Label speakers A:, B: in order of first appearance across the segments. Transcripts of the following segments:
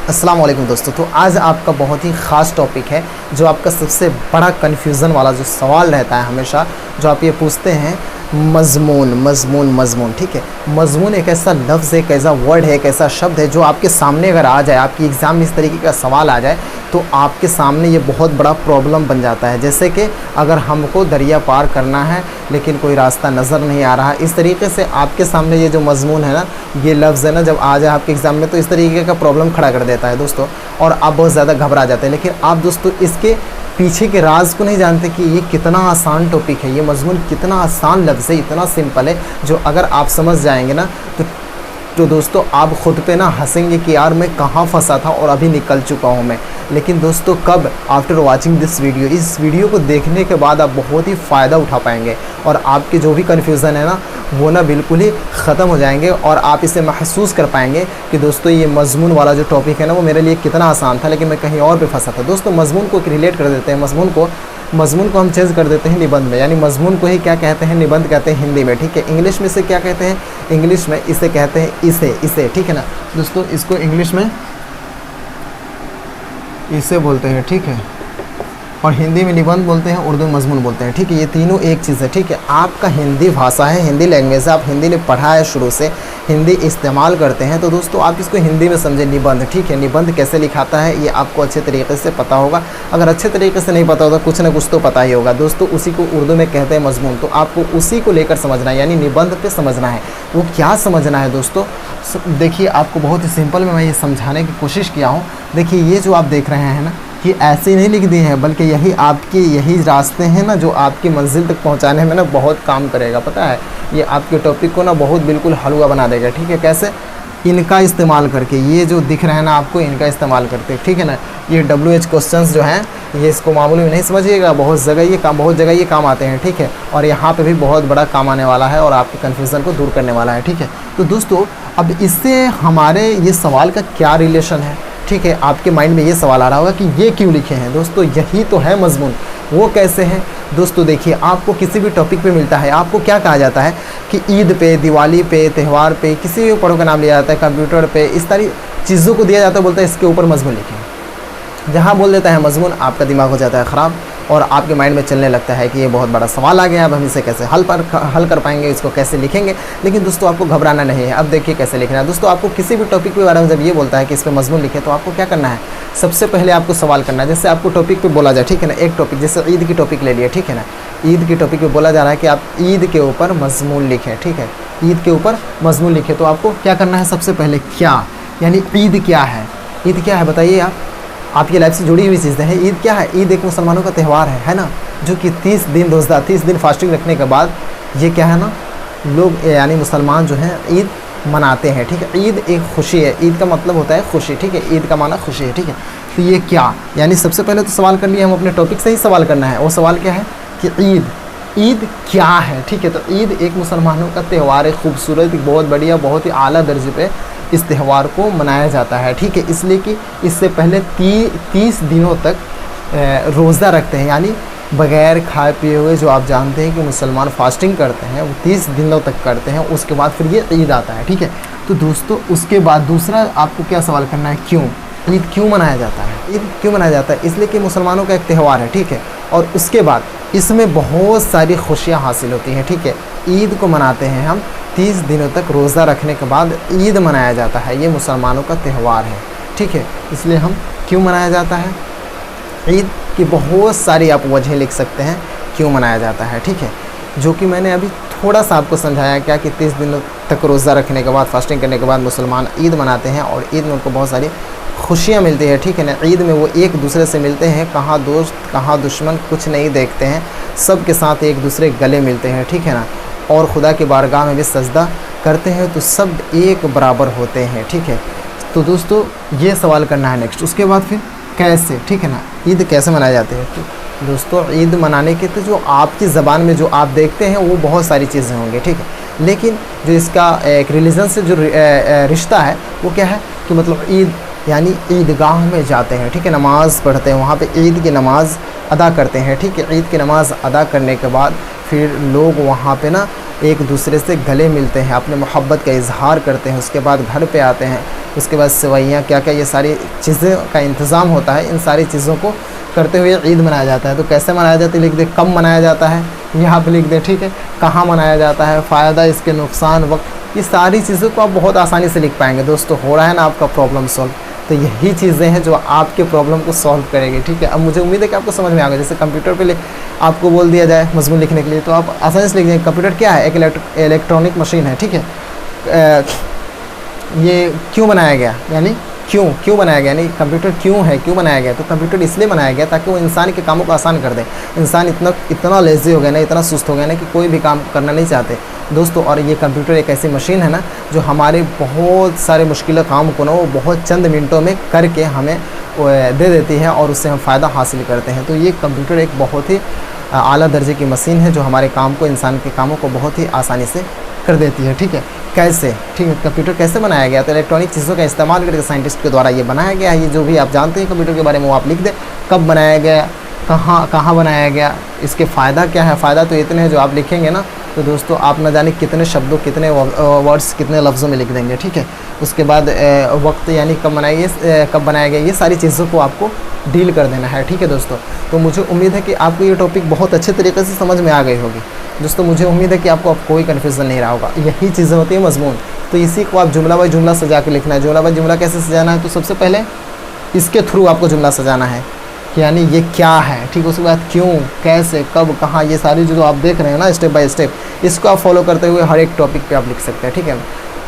A: अस्सलाम वालेकुम दोस्तों। तो आज आपका बहुत ही ख़ास टॉपिक है जो आपका सबसे बड़ा कन्फ्यूज़न वाला जो सवाल रहता है हमेशा, जो आप ये पूछते हैं, मज़मून मज़मून मज़मून। ठीक है, मज़मून एक ऐसा लफ्ज़ है, एक ऐसा वर्ड है, एक ऐसा शब्द है जो आपके सामने अगर आ जाए, आपकी एग्ज़ाम में इस तरीके का सवाल आ जाए तो आपके सामने ये बहुत बड़ा प्रॉब्लम बन जाता है। जैसे कि अगर हमको दरिया पार करना है लेकिन कोई रास्ता नज़र नहीं आ रहा, इस तरीके से आपके सामने ये जो मज़मून है ना, ये लफ्ज़ है ना, जब आ जाए आपके एग्ज़ाम में तो इस तरीके का प्रॉब्लम खड़ा कर देता है दोस्तों, और आप बहुत ज़्यादा घबरा जाते हैं। लेकिन आप दोस्तों इसके पीछे के राज को नहीं जानते कि ये कितना आसान टॉपिक है, ये मज़मून कितना आसान लफ्ज़ है, इतना सिंपल है, जो अगर आप समझ जाएंगे ना तो दोस्तों आप ख़ुद पे ना हंसेंगे कि यार मैं कहाँ फंसा था और अभी निकल चुका हूँ मैं। लेकिन दोस्तों कब? आफ्टर वाचिंग दिस वीडियो, इस वीडियो को देखने के बाद आप बहुत ही फ़ायदा उठा पाएंगे और आपके जो भी कन्फ्यूज़न है ना वो ना बिल्कुल ही ख़त्म हो जाएंगे और आप इसे महसूस कर पाएंगे कि दोस्तों ये मज़मून वाला जो टॉपिक है ना वो मेरे लिए कितना आसान था, लेकिन मैं कहीं और पे फंसा था। दोस्तों मज़मून को रिलेट कर देते हैं, मज़मून को हम चेंज कर देते हैं निबंध में, यानी मज़मून को ही क्या कहते हैं, निबंध कहते हैं हिंदी में। ठीक है, इंग्लिश में इसे क्या कहते हैं, इंग्लिश में इसे कहते हैं इसे। ठीक है ना दोस्तों, इसको इंग्लिश में इसे बोलते हैं। ठीक है, और हिंदी में निबंध बोलते हैं, उर्दू में मज़मून बोलते हैं। ठीक है, ये तीनों एक चीज़ है। ठीक है, आपका हिंदी भाषा है, हिंदी लैंग्वेज है, आप हिंदी ने पढ़ा है, शुरू से हिंदी इस्तेमाल करते हैं, तो दोस्तों आप इसको हिंदी में समझें, निबंध। ठीक है, निबंध कैसे लिखाता है ये आपको अच्छे तरीके से पता होगा। अगर अच्छे तरीके से नहीं पता होगा कुछ ना कुछ तो पता ही होगा दोस्तों। उसी को उर्दू में कहते हैं मज़मून, तो आपको उसी को लेकर समझना है, यानी निबंध पे समझना है। वो क्या समझना है दोस्तों, देखिए आपको बहुत ही सिंपल में मैं ये समझाने की कोशिश किया हूँ। देखिए ये जो आप देख रहे हैं ना, ये ऐसे नहीं लिख दिए हैं, बल्कि यही रास्ते हैं ना जो आपकी मंजिल तक पहुंचाने में ना बहुत काम करेगा। पता है, ये आपके टॉपिक को ना बहुत बिल्कुल हलवा बना देगा। ठीक है, कैसे? इनका इस्तेमाल करके, ये जो दिख रहा है ना आपको, इनका इस्तेमाल करके। ठीक है ना, ये WH क्वेश्चंस जो हैं ये इसको मामूली में नहीं समझिएगा, बहुत जगह ये काम आते हैं। ठीक है, और यहाँ पे भी बहुत बड़ा काम आने वाला है और आपके कन्फ्यूज़न को दूर करने वाला है। ठीक है, तो दोस्तों अब इससे हमारे ये सवाल का क्या रिलेशन है? ठीक है, आपके माइंड में ये सवाल आ रहा होगा कि ये क्यों लिखे हैं। दोस्तों यही तो है मज़मून। वो कैसे है दोस्तों? देखिए आपको किसी भी टॉपिक पे मिलता है, आपको क्या कहा जाता है कि ईद पे, दिवाली पे, त्यौहार पे, किसी भी पर्व का नाम लिया जाता है, कंप्यूटर पे, इस सारी चीज़ों को दिया जाता है, बोलता है इसके ऊपर मज़मून लिखें। जहाँ बोल देता है मज़मून, आपका दिमाग हो जाता है ख़राब और आपके माइंड में चलने लगता है कि ये बहुत बड़ा सवाल आ गया, अब हम इसे कैसे हल कर पाएंगे, इसको कैसे लिखेंगे। लेकिन दोस्तों आपको घबराना नहीं है। अब देखिए कैसे लिखना है दोस्तों। आपको किसी भी टॉपिक के बारे में जब ये बोलता है कि इस पर मज़मून लिखें, तो आपको क्या करना है, सबसे पहले आपको सवाल करना है। जैसे आपको टॉपिक पे बोला जाए, ठीक है ना, एक टॉपिक जैसे ईद की टॉपिक ले लिया, ठीक है ना, ईद की टॉपिक पे बोला जा रहा है कि आप ईद के ऊपर मज़मून लिखें। ठीक है, ईद के ऊपर मज़मून लिखें, तो आपको क्या करना है, सबसे पहले क्या, यानी ईद क्या है, ईद क्या है बताइए आप, आपकी लाइफ से जुड़ी हुई चीज़ें हैं। ईद क्या है? ईद एक मुसलमानों का त्यौहार है ना, जो कि 30 दिन रोज़ा, 30 दिन फास्टिंग रखने के बाद ये क्या है ना, लोग यानी मुसलमान जो हैं ईद मनाते हैं। ठीक है, ईद एक खुशी है, ईद का मतलब होता है खुशी। ठीक है, ईद का माना खुशी है। ठीक है, तो ये क्या, यानी सबसे पहले तो सवाल कर लिया, हम अपने टॉपिक से ही सवाल करना है। वो सवाल क्या है कि ईद क्या है। ठीक है, तो ईद एक मुसलमानों का त्यौहार है, खूबसूरत, बहुत बढ़िया, बहुत ही आला दर्जे पे इस त्यौहार को मनाया जाता है। ठीक है, इसलिए कि इससे पहले 30 दिनों तक रोज़ा रखते हैं, यानी बग़ैर खाए पिए हुए, जो आप जानते हैं कि मुसलमान फास्टिंग करते हैं, वो 30 दिनों तक करते हैं। उसके बाद फिर ये ईद आता है। ठीक है, तो दोस्तों उसके बाद दूसरा आपको क्या सवाल करना है, क्यों ईद क्यों मनाया जाता है? ईद क्यों मनाया जाता है? इसलिए कि मुसलमानों का एक त्यौहार है। ठीक है, और उसके बाद इसमें बहुत सारी खुशियाँ हासिल होती हैं। ठीक है, ईद को मनाते हैं हम 30 दिनों तक रोज़ा रखने के बाद ईद मनाया जाता है, ये मुसलमानों का त्यौहार है। ठीक है, इसलिए हम क्यों मनाया जाता है ईद की बहुत सारी आप वजह लिख सकते हैं क्यों मनाया जाता है। ठीक है, जो कि मैंने अभी थोड़ा सा आपको समझाया क्या कि 30 दिनों तक रोज़ा रखने के बाद, फास्टिंग करने के बाद मुसलमान ईद मनाते हैं और ईद में उनको बहुत सारी खुशियाँ मिलती है। ठीक है ना, ईद में वो एक दूसरे से मिलते हैं, कहाँ दोस्त कहाँ दुश्मन कुछ नहीं देखते हैं, सब के साथ एक दूसरे गले मिलते हैं। ठीक है ना, और खुदा की बारगाह में भी सजदा करते हैं, तो सब एक बराबर होते हैं। ठीक है, तो दोस्तों ये सवाल करना है नेक्स्ट। उसके बाद फिर कैसे, ठीक है ना, ईद कैसे मनाए जाते हैं? तो दोस्तों ईद मनाने के तो जो आपकी ज़बान में जो आप देखते हैं वो बहुत सारी चीज़ें होंगी। ठीक है, लेकिन जो इसका एक रिलीजन से जो रिश्ता है वो क्या है कि मतलब ईद यानी ईदगाह में जाते हैं। ठीक है, नमाज़ पढ़ते हैं, वहाँ पे ईद की नमाज़ अदा करते हैं। ठीक है, ईद की नमाज़ अदा करने के बाद फिर लोग वहाँ पे ना एक दूसरे से गले मिलते हैं, अपने मोहब्बत का इजहार करते हैं, उसके बाद घर पे आते हैं, उसके बाद सेवइयाँ क्या क्या ये सारी चीज़ें का इंतज़ाम होता है। इन सारी चीज़ों को करते हुए ईद मनाया जाता है। तो कैसे मनाया जाता है लिख दे, कब मनाया जाता है यहाँ पे लिख दे, ठीक है, कहाँ मनाया जाता है, फ़ायदा, इसके नुकसान, वक्त, ये सारी चीज़ों को आप बहुत आसानी से लिख पाएंगे। दोस्तों हो रहा है ना आपका प्रॉब्लम सॉल्व, तो यही चीज़ें हैं जो आपके प्रॉब्लम को सॉल्व करेगी, ठीक है। अब मुझे उम्मीद है कि आपको समझ में आ गया। जैसे कंप्यूटर पे आपको बोल दिया जाए मजमून लिखने के लिए तो आप आसानी से लिख देंगे। कंप्यूटर क्या है, एक इलेक्ट्रॉनिक मशीन है, ठीक है। ये क्यों बनाया गया, यानी क्यों बनाया गया, यानी कंप्यूटर क्यों है, क्यों बनाया गया, तो कंप्यूटर इसलिए बनाया गया ताकि वो इंसान के कामों को आसान कर दे। इंसान इतना लेज़ी हो गया ना, इतना सुस्त हो गया ना कि कोई भी काम करना नहीं चाहते दोस्तों। और ये कंप्यूटर एक ऐसी मशीन है ना जो हमारे बहुत सारे मुश्किल काम को ना वो बहुत चंद मिनटों में करके हमें दे देती है और उससे हम फ़ायदा हासिल करते हैं। तो ये कंप्यूटर एक बहुत ही आला दर्जे की मशीन है जो हमारे काम को, इंसान के कामों को बहुत ही आसानी से कर देती है, ठीक है। कैसे, ठीक है, कंप्यूटर कैसे बनाया गया, तो इलेक्ट्रॉनिक चीज़ों का इस्तेमाल करके साइंटिस्ट के द्वारा ये बनाया गया है। ये जो भी आप जानते हैं कंप्यूटर के बारे में वो आप लिख दें, कब बनाया गया, कहाँ बनाया गया, इसके फ़ायदा क्या है। फ़ायदा तो इतने हैं जो आप लिखेंगे ना तो दोस्तों आप न जाने कितने शब्दों, कितने वर्ड्स, कितने लफ्ज़ों में लिख देंगे, ठीक है। उसके बाद वक्त यानी कब बनाया गया, ये सारी चीज़ों को आपको डील कर देना है, ठीक है दोस्तों। तो मुझे उम्मीद है कि आपको ये टॉपिक बहुत अच्छे तरीके से समझ में आ गई होगी दोस्तों। मुझे उम्मीद है कि आपको अब कोई कन्फ्यूज़न नहीं रहा होगा। यही चीज़ें होती है मजमून। तो इसी को आप जुमला बाय जुमला सजा के लिखना है। जुमला बाय जुमला कैसे सजाना है, तो सबसे पहले इसके थ्रू आपको जुमला सजाना है, यानी ये क्या है, ठीक है। उसके बाद क्यों, कैसे, कब, कहाँ, ये सारी जो आप देख रहे हैं ना स्टेप बाय स्टेप, इसको आप फॉलो करते हुए हर एक टॉपिक पे आप लिख सकते हैं, ठीक है।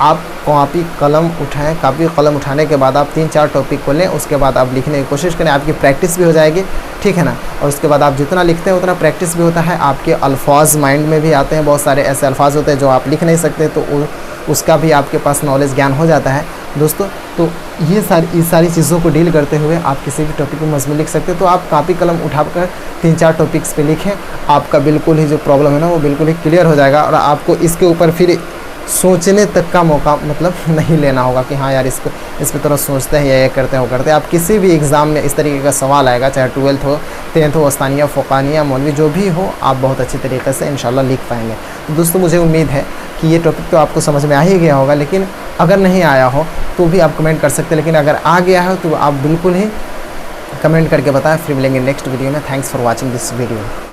A: आप कॉपी कलम उठाएं, कॉपी कलम उठाने के बाद आप 3-4 टॉपिक को लें, उसके बाद आप लिखने की कोशिश करें, आपकी प्रैक्टिस भी हो जाएगी, ठीक है ना। और उसके बाद आप जितना लिखते हैं उतना प्रैक्टिस भी होता है, आपके अल्फाज माइंड में भी आते हैं। बहुत सारे ऐसे अल्फाज होते हैं जो आप लिख नहीं सकते, तो उसका भी आपके पास नॉलेज, ज्ञान हो जाता है दोस्तों। तो ये सारी चीज़ों को डील करते हुए आप किसी भी टॉपिक में मजमून लिख सकते हैं। तो आप कॉपी कलम उठाकर 3-4 टॉपिक्स पे लिखें, आपका बिल्कुल ही जो प्रॉब्लम है ना वो बिल्कुल ही क्लियर हो जाएगा। और आपको इसके ऊपर फिर सोचने तक का मौका मतलब नहीं लेना होगा कि हाँ यार इस पे थोड़ा सोचते हैं या ये करते हैं वो करते हैं। आप किसी भी एग्ज़ाम में इस तरीके का सवाल आएगा, चाहे 12th हो, 10th हो, अस्तानिया, फ़ुक़ानिया, मौलवी, जो भी हो, आप बहुत अच्छी तरीके से इंशाल्लाह लिख पाएंगे। तो दोस्तों मुझे उम्मीद है कि ये टॉपिक तो आपको समझ में आ ही गया होगा, लेकिन अगर नहीं आया हो तो भी आप कमेंट कर सकते हैं, लेकिन अगर आ गया हो तो आप बिल्कुल ही कमेंट करके बताएं। फिर मिलेंगे नेक्स्ट वीडियो में। Thanks for watching this video.